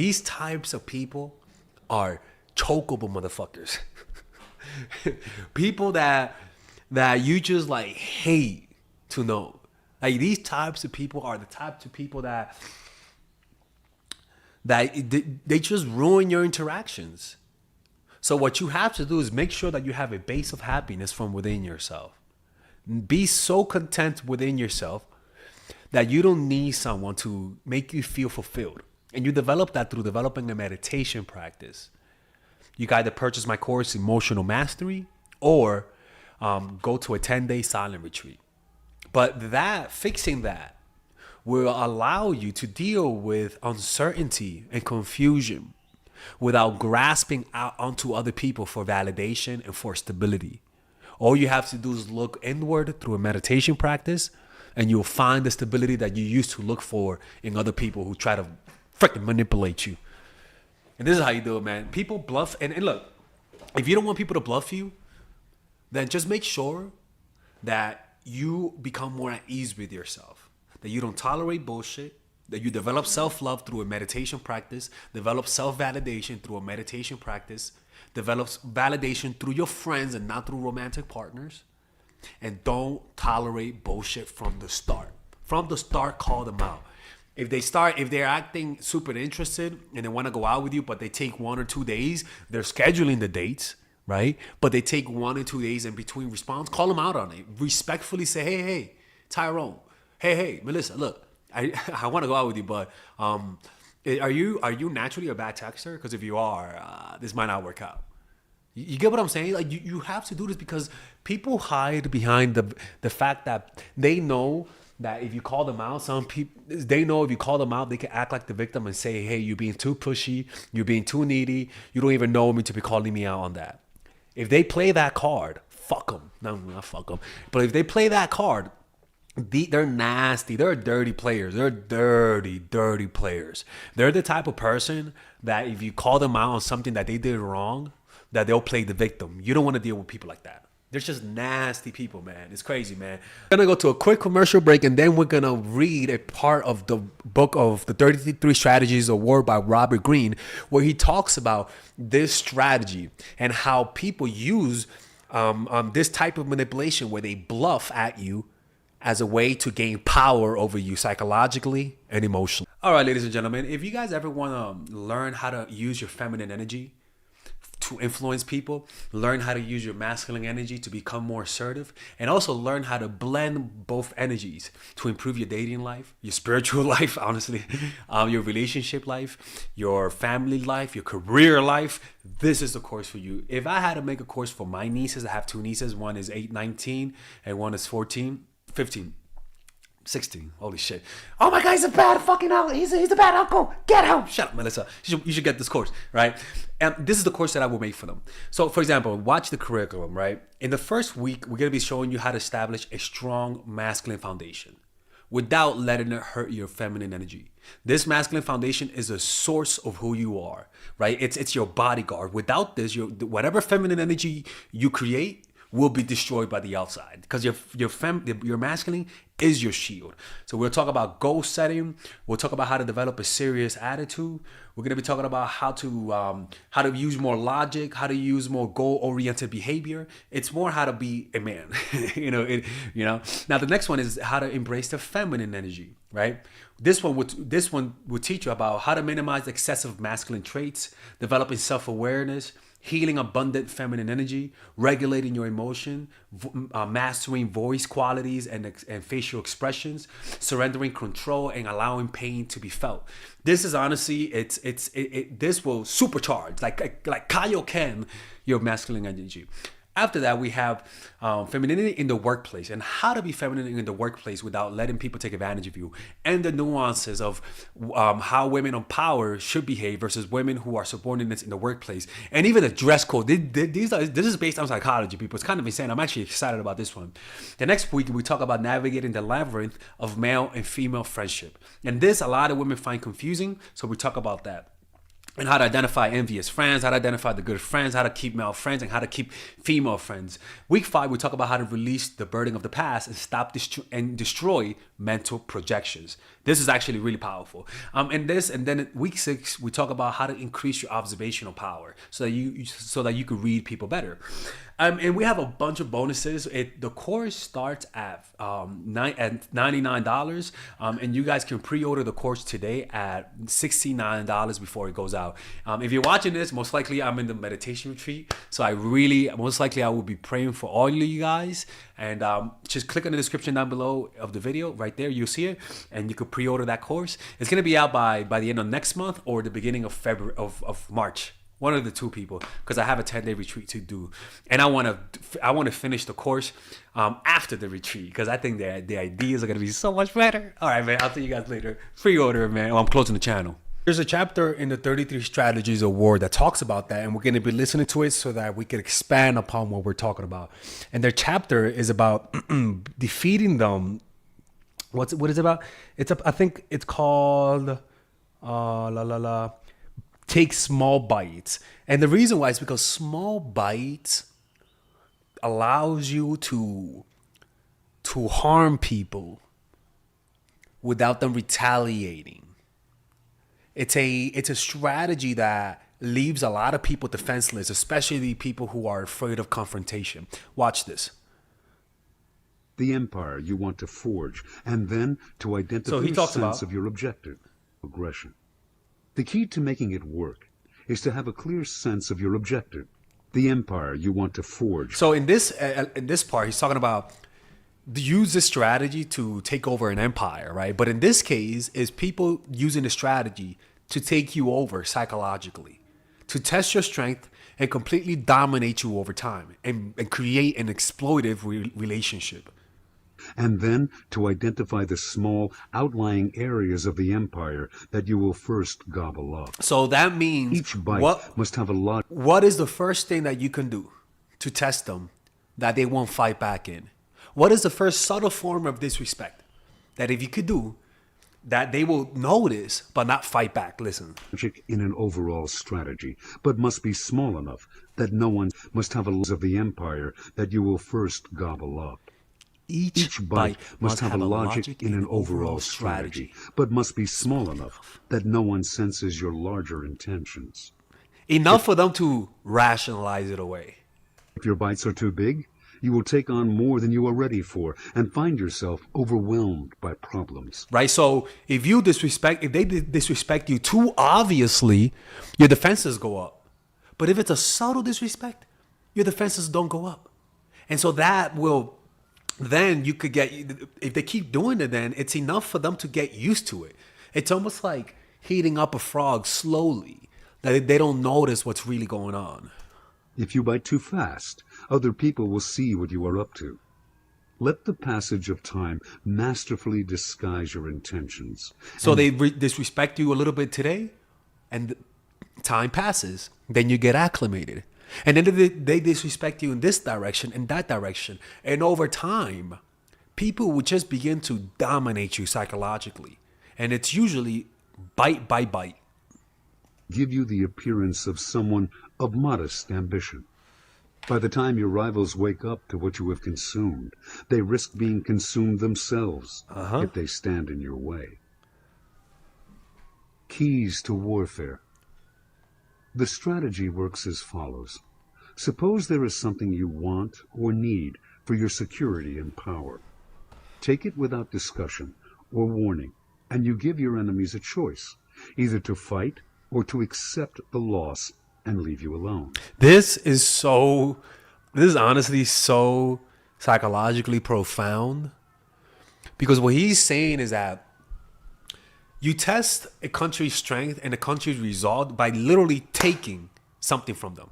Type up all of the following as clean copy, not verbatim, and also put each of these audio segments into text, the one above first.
These types of people are chokeable motherfuckers. People that you just like hate to know. Like these types of people are the types of people that they just ruin your interactions. So what you have to do is make sure that you have a base of happiness from within yourself. Be so content within yourself that you don't need someone to make you feel fulfilled. And you develop that through developing a meditation practice. You can either purchase my course, Emotional Mastery, or go to a 10-day silent retreat. But fixing that will allow you to deal with uncertainty and confusion without grasping out onto other people for validation and for stability. All you have to do is look inward through a meditation practice, and you'll find the stability that you used to look for in other people who try to freaking manipulate you. And this is how you do it, man. People bluff. And look, if you don't want people to bluff you, then just make sure that you become more at ease with yourself, that you don't tolerate bullshit, that you develop self-love through a meditation practice, develop self-validation through a meditation practice, develop validation through your friends and not through romantic partners, and don't tolerate bullshit from the start. From the start, call them out. If they're acting super interested and they want to go out with you, but they take 1 or 2 days, they're scheduling the dates, right? But they take 1 or 2 days in between response, call them out on it. Respectfully say, hey, Tyrone, hey, Melissa, look, I want to go out with you, but are you naturally a bad texter? Because if you are, this might not work out. You get what I'm saying? Like you have to do this because people hide behind the fact that they know that if you call them out, some people, they know if you call them out, they can act like the victim and say, hey, you're being too pushy, you're being too needy, you don't even know me to be calling me out on that. If they play that card, fuck them. No, not fuck them. But if they play that card, they're nasty. They're dirty players. They're dirty players. They're the type of person that if you call them out on something that they did wrong, that they'll play the victim. You don't want to deal with people like that. They're just nasty people, man. It's crazy, man. We're going to go to a quick commercial break, and then we're going to read a part of the book of the 33 Strategies of War by Robert Greene, where he talks about this strategy and how people use this type of manipulation where they bluff at you as a way to gain power over you psychologically and emotionally. All right, ladies and gentlemen, if you guys ever want to learn how to use your feminine energy to influence people, learn how to use your masculine energy to become more assertive, and also learn how to blend both energies to improve your dating life, your spiritual life, honestly, your relationship life, your family life, your career life, this is the course for you. If I had to make a course for my nieces, I have 2 nieces, one is 19 and one is 15, 16. Holy shit. Oh my God, he's a bad fucking uncle. He's a bad uncle. Get him. Shut up, Melissa. You should get this course, right? And this is the course that I will make for them. So, for example, watch the curriculum, right? In the first week, we're going to be showing you how to establish a strong masculine foundation without letting it hurt your feminine energy. This masculine foundation is a source of who you are, right? It's your bodyguard. Without this, whatever feminine energy you create will be destroyed by the outside, because your masculine is your shield. So we'll talk about goal setting. We'll talk about how to develop a serious attitude. We're going to be talking about how to use more logic, how to use more goal-oriented behavior. It's more how to be a man. Now the next one is how to embrace the feminine energy, right? This one would teach you about how to minimize excessive masculine traits, developing self-awareness, healing abundant feminine energy, regulating your emotion, mastering voice qualities and facial expressions, surrendering control, and allowing pain to be felt. This is honestly, this will supercharge, like Kaioken, your masculine energy. After that, we have femininity in the workplace and how to be feminine in the workplace without letting people take advantage of you, and the nuances of how women on power should behave versus women who are subordinates in the workplace, and even the dress code. This is based on psychology, people. It's kind of insane. I'm actually excited about this one. The next week, we talk about navigating the labyrinth of male and female friendship. And this, a lot of women find confusing, so we talk about that. And how to identify envious friends, how to identify the good friends, how to keep male friends, and how to keep female friends. Week 5, we talk about how to release the burden of the past and stop and destroy mental projections. This is actually really powerful. And then in week 6 we talk about how to increase your observational power so that you can read people better. And we have a bunch of bonuses. The course starts at $99, and you guys can pre-order the course today at $69 before it goes out. If you're watching this, most likely I'm in the meditation retreat, so I will be praying for all of you guys. And just click on the description down below of the video. Right there, you'll see it, and you can pre-order that course. It's gonna be out by the end of next month or the beginning of February of March. One of the two people, because I have a 10-day retreat to do, and I want to finish the course after the retreat, because I think the ideas are gonna be so much better. All right, man. I'll see you guys later. Pre-order, man. I'm closing the channel. There's a chapter in the 33 Strategies Award that talks about that, and we're going to be listening to it so that we can expand upon what we're talking about. And their chapter is about defeating them. What is it about? I think it's called Take Small Bites. And the reason why is because small bites allows you to harm people without them retaliating. It's a strategy that leaves a lot of people defenseless, especially people who are afraid of confrontation. Watch this. The empire you want to forge, and then to identify the sense of your objective, aggression. The key to making it work is to have a clear sense of your objective, the empire you want to forge. So in this part, he's talking about use this strategy to take over an empire, right? But in this case, is people using the strategy to take you over psychologically, to test your strength and completely dominate you over time and create an exploitive relationship. And then to identify the small outlying areas of the empire that you will first gobble up. So that means each bite must have a lot. What is the first thing that you can do to test them that they won't fight back in? What is the first subtle form of disrespect that if you could do, that they will notice but not fight back? Listen. In an overall strategy, but must be small enough that no one must have a lose of the empire that you will first gobble up. Each bite must have a logic in an overall strategy, but must be small enough that no one senses your larger intentions. Enough for them to rationalize it away. If your bites are too big, you will take on more than you are ready for and find yourself overwhelmed by problems. Right? So if they disrespect you too obviously, your defenses go up. But if it's a subtle disrespect, your defenses don't go up. And so that will, then you could get, if they keep doing it, then it's enough for them to get used to it. It's almost like heating up a frog slowly, that they don't notice what's really going on. If you bite too fast, other people will see what you are up to. Let the passage of time masterfully disguise your intentions. So they disrespect you a little bit today, and time passes. Then you get acclimated. And then they disrespect you in this direction, in that direction. And over time, people will just begin to dominate you psychologically. And it's usually bite by bite. Give you the appearance of someone of modest ambition. By the time your rivals wake up to what you have consumed, they risk being consumed themselves if they stand in your way. Keys to warfare. The strategy works as follows. Suppose there is something you want or need for your security and power. Take it without discussion or warning, and you give your enemies a choice, either to fight or to accept the loss and leave you alone. This is honestly so psychologically profound, because what he's saying is that you test a country's strength and a country's resolve by literally taking something from them.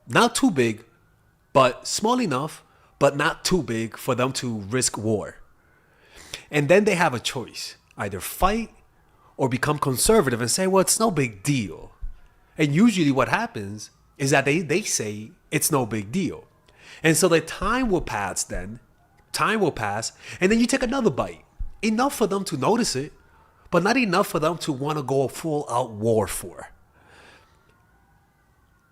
Not too big, but small enough, but not too big for them to risk war. And then they have a choice, either fight or become conservative and say, well, it's no big deal. And usually what happens is that they say it's no big deal. And so the time will pass, and then you take another bite. Enough for them to notice it, but not enough for them to want to go full out war for.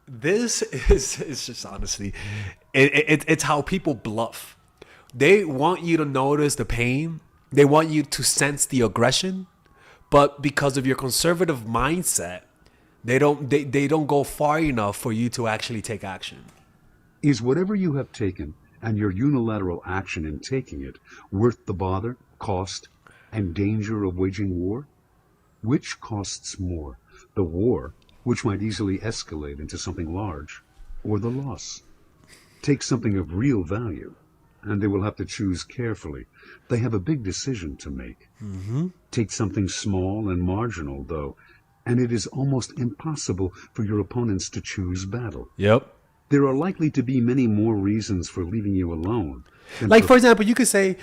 This is just honestly, it's how people bluff. They want you to notice the pain. They want you to sense the aggression, But because of your conservative mindset, they don't go far enough for you to actually take action. Is whatever you have taken and your unilateral action in taking it worth the bother, cost, and danger of waging war? Which costs more, the war, which might easily escalate into something large, or the loss? Take something of real value, and they will have to choose carefully. They have a big decision to make. Take something small and marginal, though, and it is almost impossible for your opponents to choose battle. Yep. There are likely to be many more reasons for leaving you alone. Like, for example, you could say,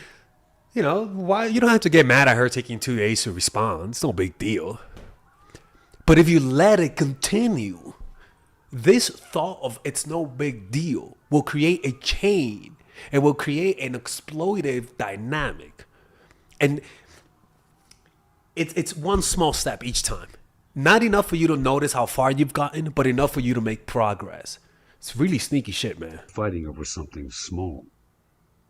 why you don't have to get mad at her taking 2 days to respond. It's no big deal. But if you let it continue, this thought of it's no big deal will create a chain. It will create an exploitative dynamic. And it's one small step each time. Not enough for you to notice how far you've gotten, but enough for you to make progress. It's really sneaky shit, man. Fighting over something small.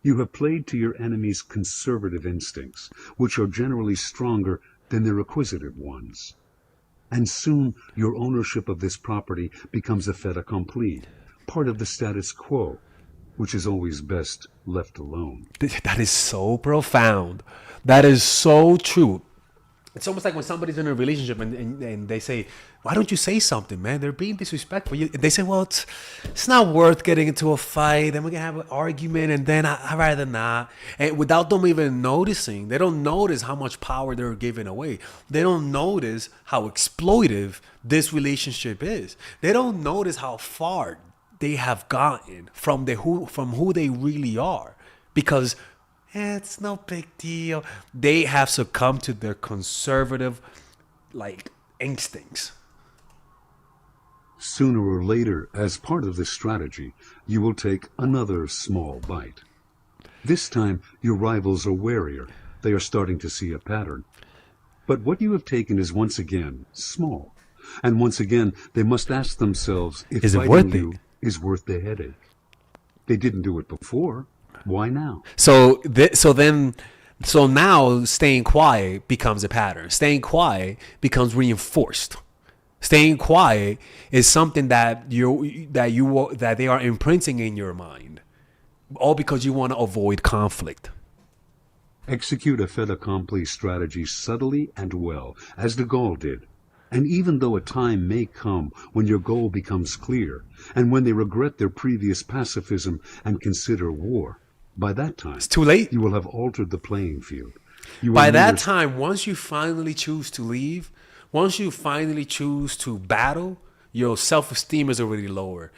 You have played to your enemy's conservative instincts, which are generally stronger than their acquisitive ones. And soon your ownership of this property becomes a fait accompli, part of the status quo, which is always best left alone. That is so profound. That is so true. It's almost like when somebody's in a relationship and they say, why don't you say something, man? They're being disrespectful. They say, well, it's not worth getting into a fight. And we're going to have an argument. And then I'd rather not. And without them even noticing, they don't notice how much power they're giving away. They don't notice how exploitive this relationship is. They don't notice how far they have gotten from who they really are. Because it's no big deal. They have succumbed to their conservative, instincts. Sooner or later, as part of this strategy, you will take another small bite. This time, your rivals are warier. They are starting to see a pattern. But what you have taken is once again small. And once again, they must ask themselves if Is it fighting worth you it? is worth the headache. They didn't do it before. Why now? So now staying quiet becomes a pattern. Staying quiet becomes reinforced. Staying quiet is something that they are imprinting in your mind, all because you want to avoid conflict. Execute a fait accompli strategy subtly and well, as de Gaulle did. And even though a time may come when your goal becomes clear, and when they regret their previous pacifism and consider war, by that time, It's too late. you will have altered the playing field. By that time, once you finally choose to leave, once you finally choose to battle, your self-esteem is already lower.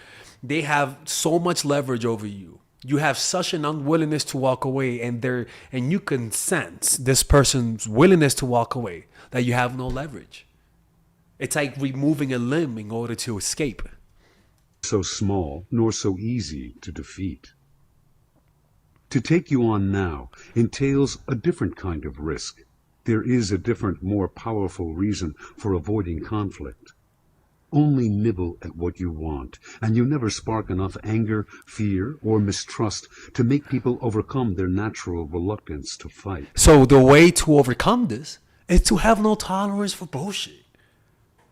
They have so much leverage over you. You have such an unwillingness to walk away, and you can sense this person's willingness to walk away, that you have no leverage. It's like removing a limb in order to escape. So small, nor so easy to defeat. To take you on now entails a different kind of risk. There is a different, more powerful reason for avoiding conflict. Only nibble at what you want, and you never spark enough anger, fear, or mistrust to make people overcome their natural reluctance to fight. So the way to overcome this is to have no tolerance for bullshit.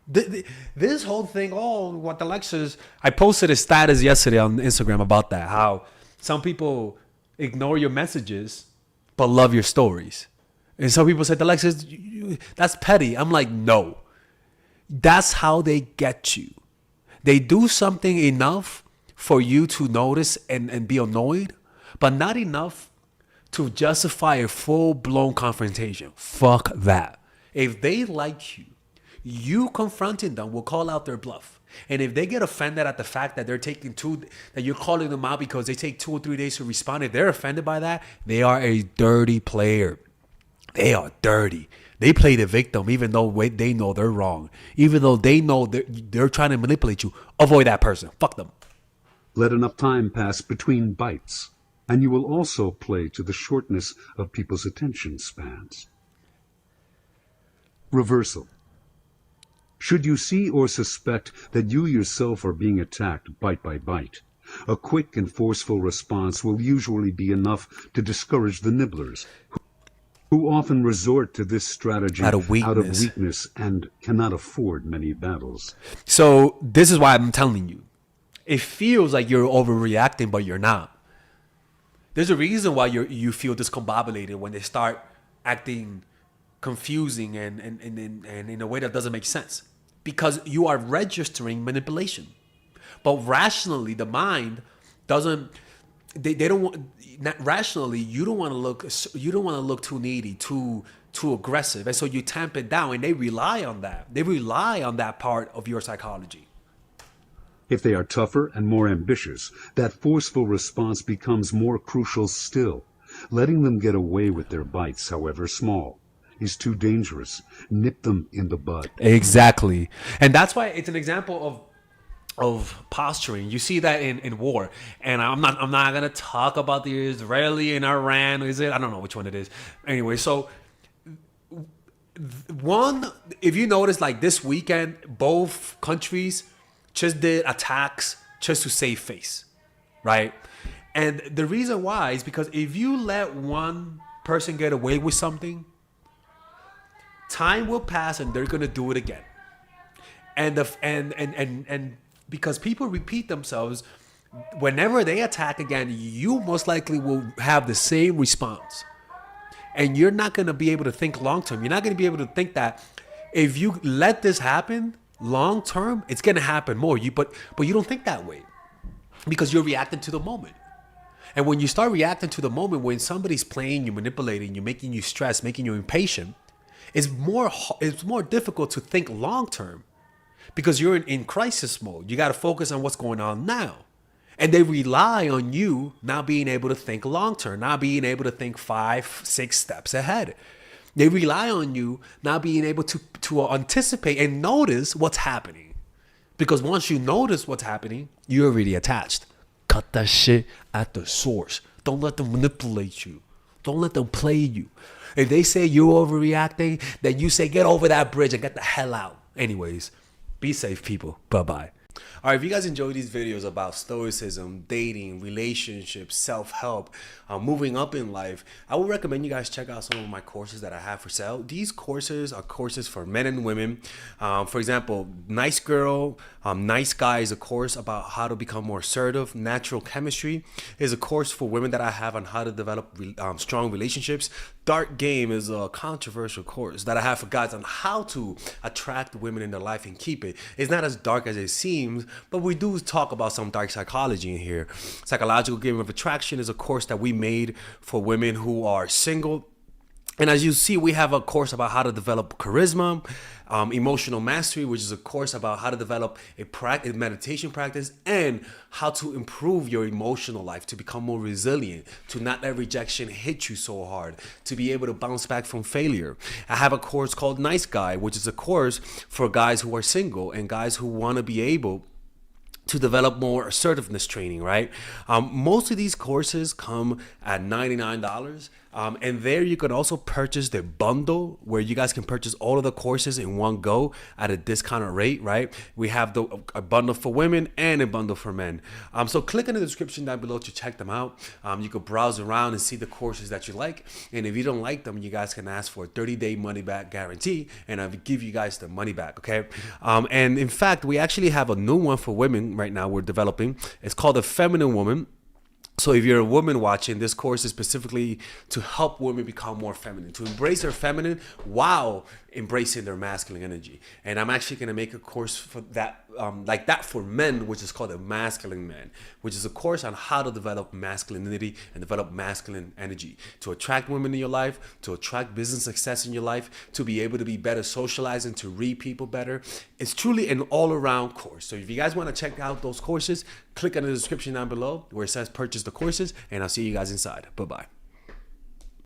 This whole thing, what the lectures, I posted a status yesterday on Instagram about that, how some people ignore your messages but love your stories. And some people said, Alexis, that's petty. I'm like, no. That's how they get you. They do something enough for you to notice and be annoyed, but not enough to justify a full-blown confrontation. Fuck that. If they like you, you confronting them will call out their bluff. And if they get offended at the fact that that you're calling them out because they take 2 or 3 days to respond, if they're offended by that, they are a dirty player. They are dirty. They play the victim even though they know they're wrong. Even though they know they're trying to manipulate you. Avoid that person. Fuck them. Let enough time pass between bites, and you will also play to the shortness of people's attention spans. Reversal. Should you see or suspect that you yourself are being attacked bite by bite, a quick and forceful response will usually be enough to discourage the nibblers, who often resort to this strategy Out of weakness. and cannot afford many battles. So this is why I'm telling you. It feels like you're overreacting, but you're not. There's a reason why you feel discombobulated when they start acting confusing and in a way that doesn't make sense. Because you are registering manipulation. But rationally, the mind doesn't. They don't want. Not rationally, you don't want to look. You don't want to look too needy, too aggressive, and so you tamp it down. And they rely on that. They rely on that part of your psychology. If they are tougher and more ambitious, that forceful response becomes more crucial still. Letting them get away with their bites, however small, is too dangerous. Nip them in the bud. Exactly, and that's why it's an example of posturing. You see that in war, and I'm not gonna talk about the Israeli and Iran. Is it? I don't know which one it is. Anyway, so one, if you notice, like this weekend, both countries just did attacks just to save face, right? And the reason why is because if you let one person get away with something, time will pass and they're gonna do it again. And because people repeat themselves, whenever they attack again, you most likely will have the same response. And you're not gonna be able to think long term. You're not gonna be able to think that if you let this happen long term, it's gonna happen more. But you don't think that way because you're reacting to the moment. And when you start reacting to the moment, when somebody's playing you, manipulating you, making you stressed, making you impatient, it's more difficult to think long term because you're in crisis mode. You got to focus on what's going on now. And they rely on you not being able to think long term, not being able to think 5-6 steps ahead. They rely on you not being able to anticipate and notice what's happening. Because once you notice what's happening, you're already attached. Cut that shit at the source. Don't let them manipulate you. Don't let them play you. If they say you're overreacting, then you say get over that bridge and get the hell out. Anyways, be safe, people. Bye-bye. All right, if you guys enjoy these videos about stoicism, dating, relationships, self-help, moving up in life, I would recommend you guys check out some of my courses that I have for sale. These courses are courses for men and women. For example, Nice Girl, Nice Guy is a course about how to become more assertive. Natural Chemistry is a course for women that I have on how to develop strong relationships. Dark Game is a controversial course that I have for guys on how to attract women in their life and keep it. It's not as dark as it seems, but we do talk about some dark psychology in here. Psychological Game of Attraction is a course that we made for women who are single. And as you see, we have a course about how to develop charisma, emotional mastery, which is a course about how to develop a meditation practice and how to improve your emotional life, to become more resilient, to not let rejection hit you so hard, to be able to bounce back from failure. I have a course called Nice Guy, which is a course for guys who are single and guys who want to be able to develop more assertiveness training, right? Most of these courses come at $99. And there you could also purchase the bundle where you guys can purchase all of the courses in one go at a discounted rate, right? We have a bundle for women and a bundle for men. So click in the description down below to check them out. You could browse around and see the courses that you like. And if you don't like them, you guys can ask for a 30-day money-back guarantee, and I'll give you guys the money back, okay? And in fact, we actually have a new one for women right now we're developing. It's called The Feminine Woman. So if you're a woman watching, this course is specifically to help women become more feminine, to embrace their feminine while embracing their masculine energy. And I'm actually going to make a course for that, like that for men, which is called the Masculine Man, which is a course on how to develop masculinity and develop masculine energy, to attract women in your life, to attract business success in your life, to be able to be better socializing, to read people better. It's truly an all-around course. So if you guys want to check out those courses, click on the description down below where it says purchase the courses, and I'll see you guys inside. Bye-bye.